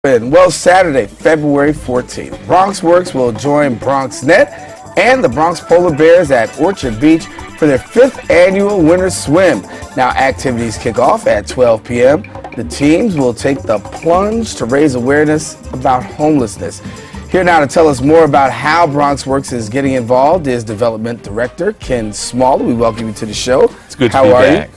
Well, Saturday, February 14th, BronxWorks will join BronxNet and the Bronx Polar Bears at Orchard Beach for their 5th annual winter swim. Now, activities kick off at 12 p.m. The teams will take the plunge to raise awareness about homelessness. Here now to tell us more about how BronxWorks is getting involved is Development Director Ken Smalley. We welcome you to the show. It's good to be back. Great.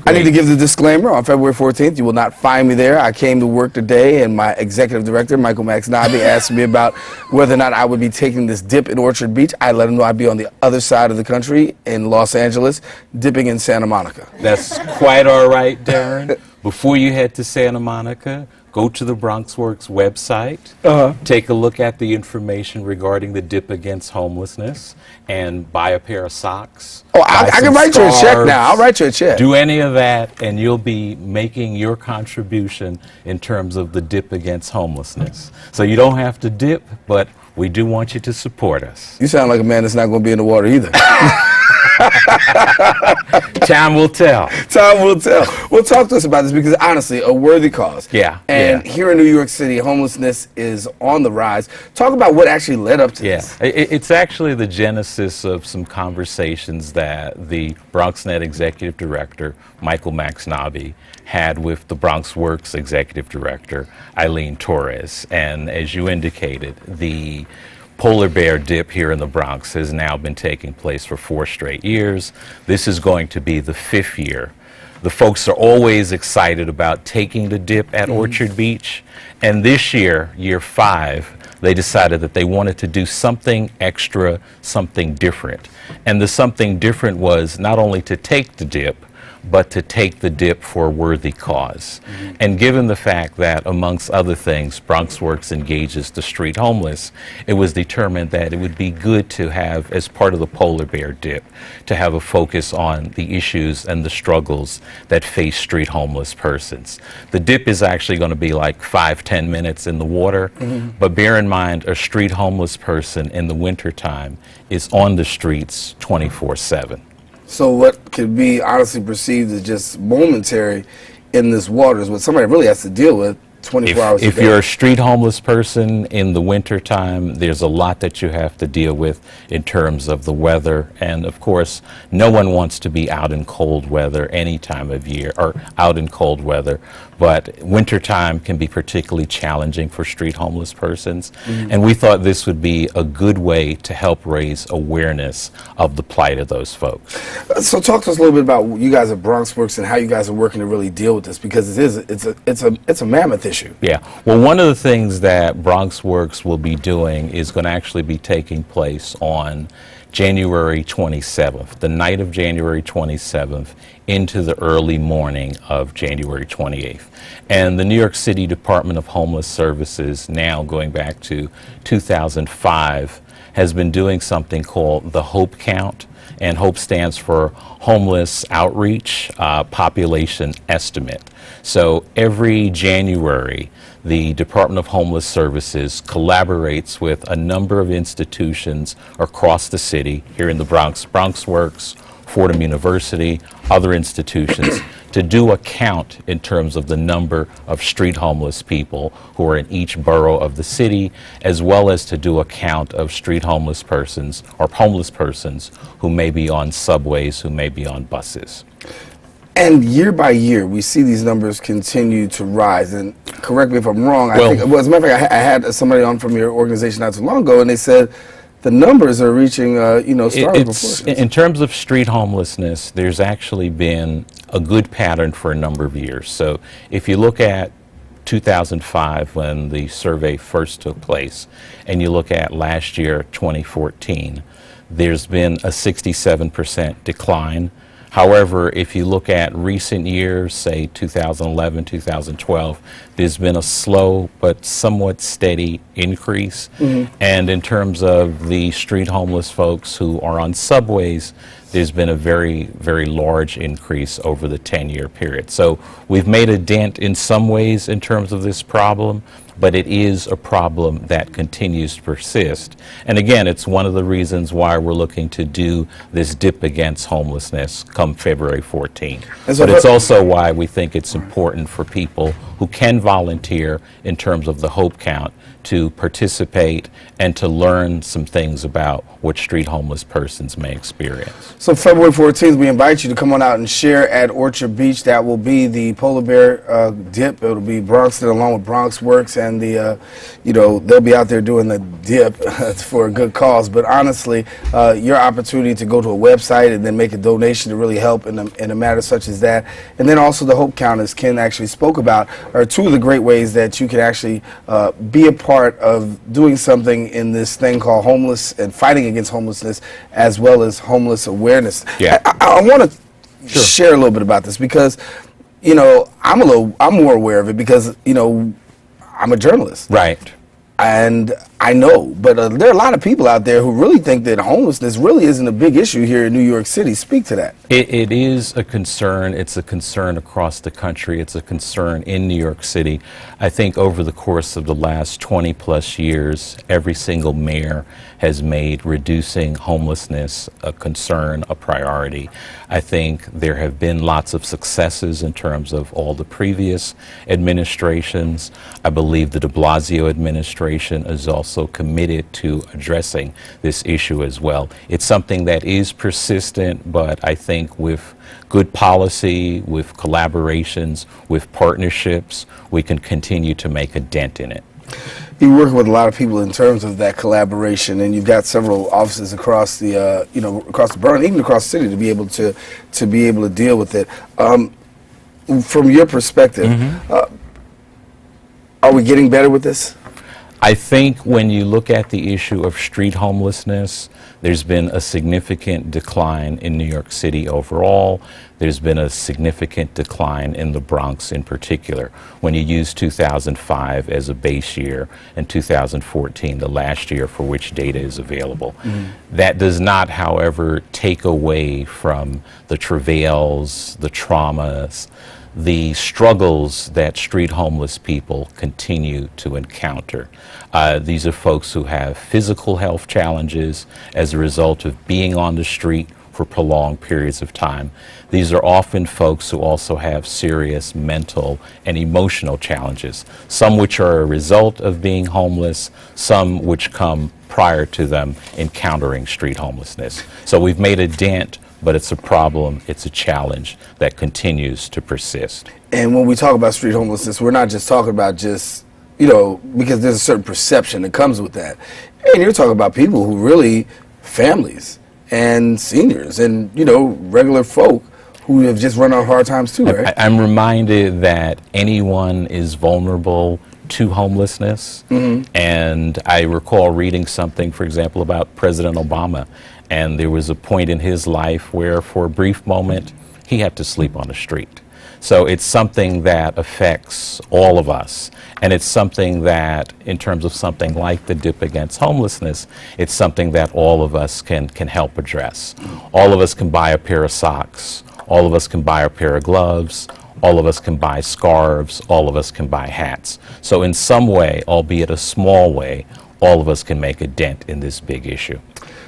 I need to give the disclaimer. On February 14th, you will not find me there. I came to work today, and my executive director, Michael Max Knobbe, asked me about whether or not I would be taking this dip in Orchard Beach. I let him know I'd be on the other side of the country in Los Angeles, dipping in Santa Monica. That's quite all right, Darren. Before you head to Santa Monica, go to the BronxWorks website, take a look at the information regarding the Dip Against Homelessness, and buy a pair of socks. Oh, I can write you a check now. I'll write you a check. Do any of that, and you'll be making your contribution in terms of the Dip Against Homelessness. So you don't have to dip, but we do want you to support us. You sound like a man that's not going to be in the water either. Time will tell. Time will tell. Well, talk to us about this because, honestly, a worthy cause. Yeah. And here in New York City, homelessness is on the rise. Talk about what actually led up to this. It's actually the genesis of some conversations that the BronxNet Executive Director, Michael Max Knobbe, had with the BronxWorks Executive Director, Eileen Torres. And as you indicated, the polar bear dip here in the Bronx has now been taking place for 4 straight years. This is going to be the 5th year. The folks are always excited about taking the dip at Orchard Beach. And this year, year 5, they decided that they wanted to do something extra, something different. And the something different was not only to take the dip, but to take the dip for a worthy cause. And given the fact that, amongst other things, BronxWorks engages the street homeless, it was determined that it would be good to have, as part of the polar bear dip, to have a focus on the issues and the struggles that face street homeless persons. The dip is actually going to be like 5-10 minutes in the water, but bear in mind, a street homeless person in the wintertime is on the streets 24/7. So what could be honestly perceived as just momentary in this water is what somebody really has to deal with 24 hours a day. If you're a street homeless person in the wintertime, there's a lot that you have to deal with in terms of the weather. And of course, no one wants to be out in cold weather any time of year, or out in cold weather. But wintertime can be particularly challenging for street homeless persons. And we thought this would be a good way to help raise awareness of the plight of those folks. So talk to us a little bit about you guys at BronxWorks and how you guys are working to really deal with this, because it's a mammoth issue. Yeah. Well, one of the things that BronxWorks will be doing is going to actually be taking place on January 27th, the night of January 27th into the early morning of January 28th. And the New York City Department of Homeless Services, now going back to 2005, has been doing something called the HOPE count. And HOPE stands for Homeless Outreach Population Estimate. So every January, the Department of Homeless Services collaborates with a number of institutions across the city, here in the Bronx, BronxWorks, Fordham University, other institutions, to do a count in terms of the number of street homeless people who are in each borough of the city, as well as to do a count of street homeless persons or homeless persons who may be on subways, who may be on buses. And year by year, we see these numbers continue to rise. And correct me if I'm wrong, I think, well, as a matter of fact, I had somebody on from your organization not too long ago, and they said the numbers are reaching, startling proportions. In terms of street homelessness, there's actually been a good pattern for a number of years. So if you look at 2005, when the survey first took place, and you look at last year, 2014, there's been a 67% decline. However, if you look at recent years, say 2011, 2012, there's been a slow but somewhat steady increase. And in terms of the street homeless folks who are on subways, there's been a very, very large increase over the 10-year period. So we've made a dent in some ways in terms of this problem, but it is a problem that continues to persist. And again, it's one of the reasons why we're looking to do this Dip Against Homelessness come February 14th. But it's also why we think it's important for people who can volunteer in terms of the Hope Count to participate and to learn some things about what street homeless persons may experience. So February 14th, we invite you to come on out and share at Orchard Beach. That will be the Polar Bear dip. It'll be BronxNet along with BronxWorks, and they'll be out there doing the dip for a good cause. But honestly, your opportunity to go to a website and then make a donation to really help in a matter such as that, and then also the Hope Count, as Ken actually spoke about, are two of the great ways that you can actually be a part of doing something in this thing called homeless and fighting against homelessness, as well as homeless awareness. Yeah. I want to share a little bit about this because, I'm more aware of it because, I'm a journalist. Right. And I know, but there are a lot of people out there who really think that homelessness really isn't a big issue here in New York City. Speak to that. It is a concern. It's a concern across the country. It's a concern in New York City. I think over the course of the last 20 plus years, every single mayor has made reducing homelessness a concern, a priority. I think there have been lots of successes in terms of all the previous administrations. I believe the de Blasio administration is also committed to addressing this issue as well. It's something that is persistent, but I think with good policy, with collaborations, with partnerships, we can continue to make a dent in it. You're working with a lot of people in terms of that collaboration, and you've got several offices across the, across the borough, even across the city, to be able to deal with it. From your perspective, are we getting better with this? I think when you look at the issue of street homelessness, there's been a significant decline in New York City overall. There's been a significant decline in the Bronx in particular. When you use 2005 as a base year and 2014, the last year for which data is available. That does not, however, take away from the travails, the traumas, the struggles that street homeless people continue to encounter. These are folks who have physical health challenges as a result of being on the street for prolonged periods of time. These are often folks who also have serious mental and emotional challenges, some which are a result of being homeless, some which come prior to them encountering street homelessness. So we've made a dent, but it's a problem, it's a challenge that continues to persist. And when we talk about street homelessness, we're not just talking about because there's a certain perception that comes with that. And you're talking about people who really, families and seniors and, regular folk who have just run out hard times too, right? I'm reminded that anyone is vulnerable to homelessness. And I recall reading something, for example, about President Obama. And there was a point in his life where for a brief moment, he had to sleep on the street. So it's something that affects all of us. And it's something that, in terms of something like the Dip Against Homelessness, it's something that all of us can help address. All of us can buy a pair of socks. All of us can buy a pair of gloves. All of us can buy scarves. All of us can buy hats. So in some way, albeit a small way, all of us can make a dent in this big issue.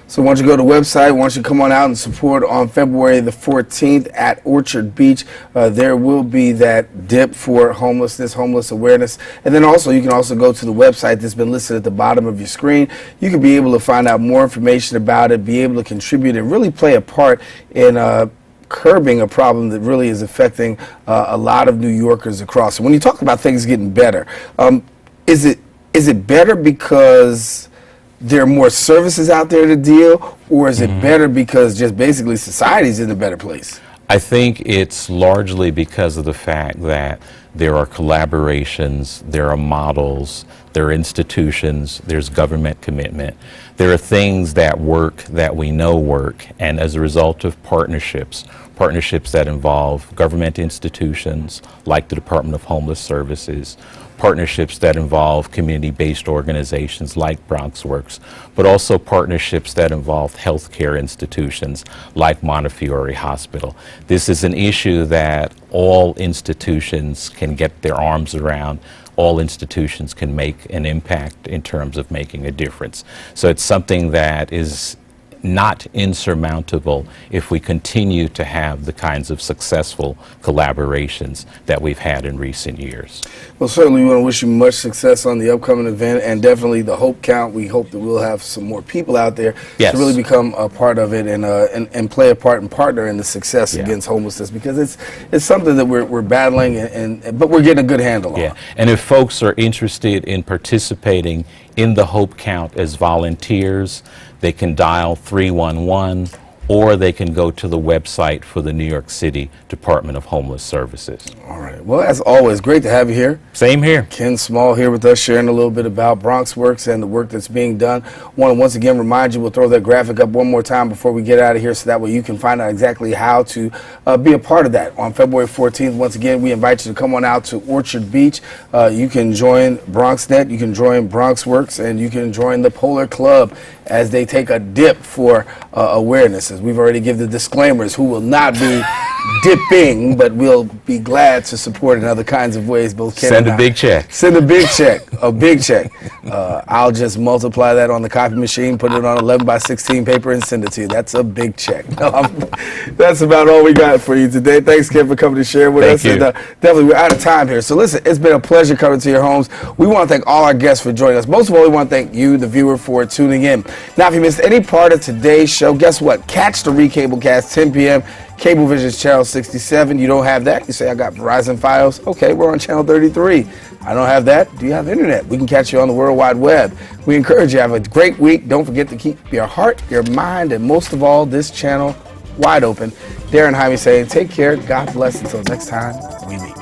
So why don't you go to the website, why don't you come on out and support on February the 14th at Orchard Beach. There will be that dip for homelessness, homeless awareness. And then also, you can also go to the website that's been listed at the bottom of your screen. You can be able to find out more information about it, be able to contribute, and really play a part in curbing a problem that really is affecting a lot of New Yorkers across. When you talk about things getting better, is it better because there are more services out there to deal, or is it better because just basically society's in a better place? I think it's largely because of the fact that there are collaborations, there are models, there are institutions, there's government commitment. There are things that work, that we know work, and as a result of partnerships that involve government institutions like the Department of Homeless Services, partnerships that involve community-based organizations like BronxWorks, but also partnerships that involve healthcare institutions like Montefiore Hospital. This is an issue that all institutions can get their arms around. All institutions can make an impact in terms of making a difference. So it's something that is not insurmountable if we continue to have the kinds of successful collaborations that we've had in recent years. Well, certainly we want to wish you much success on the upcoming event, and definitely the Hope Count. We hope that we'll have some more people out there to really become a part of it and play a part and partner in the success against homelessness, because it's something that we're battling, but we're getting a good handle on. And if folks are interested in participating in the Hope Count as volunteers, they can dial 311, or they can go to the website for the New York City Department of Homeless Services. All right. Well, as always, great to have you here. Same here. Ken Small here with us, sharing a little bit about BronxWorks and the work that's being done. Want to once again remind you, we'll throw that graphic up one more time before we get out of here, so that way you can find out exactly how to be a part of that. On February 14th, once again, we invite you to come on out to Orchard Beach. You can join BronxNet, you can join BronxWorks, and you can join the Polar Club as they take a dip for awareness. As we've already given the disclaimers, who will not be dipping, but we'll be glad to support in other kinds of ways. Both Ken Send a big check. Send a big check, a big check. I'll just multiply that on the copy machine, put it on 11 by 16 paper, and send it to you. That's a big check. That's about all we got for you today. Thanks, Ken, for coming to share with us. Thank you. And definitely, we're out of time here. So listen, it's been a pleasure coming to your homes. We want to thank all our guests for joining us. Most of all, we want to thank you, the viewer, for tuning in. Now, if you missed any part of today's show, guess what? Catch the recablecast 10 p.m. Cablevision's channel 67. You don't have that? You say, I got Verizon Fios. Okay, we're on channel 33. I don't have that. Do you have internet? We can catch you on the World Wide Web. We encourage you to have a great week. Don't forget to keep your heart, your mind, and most of all, this channel wide open. Darren Jaime saying, take care. God bless. Until next time, we meet.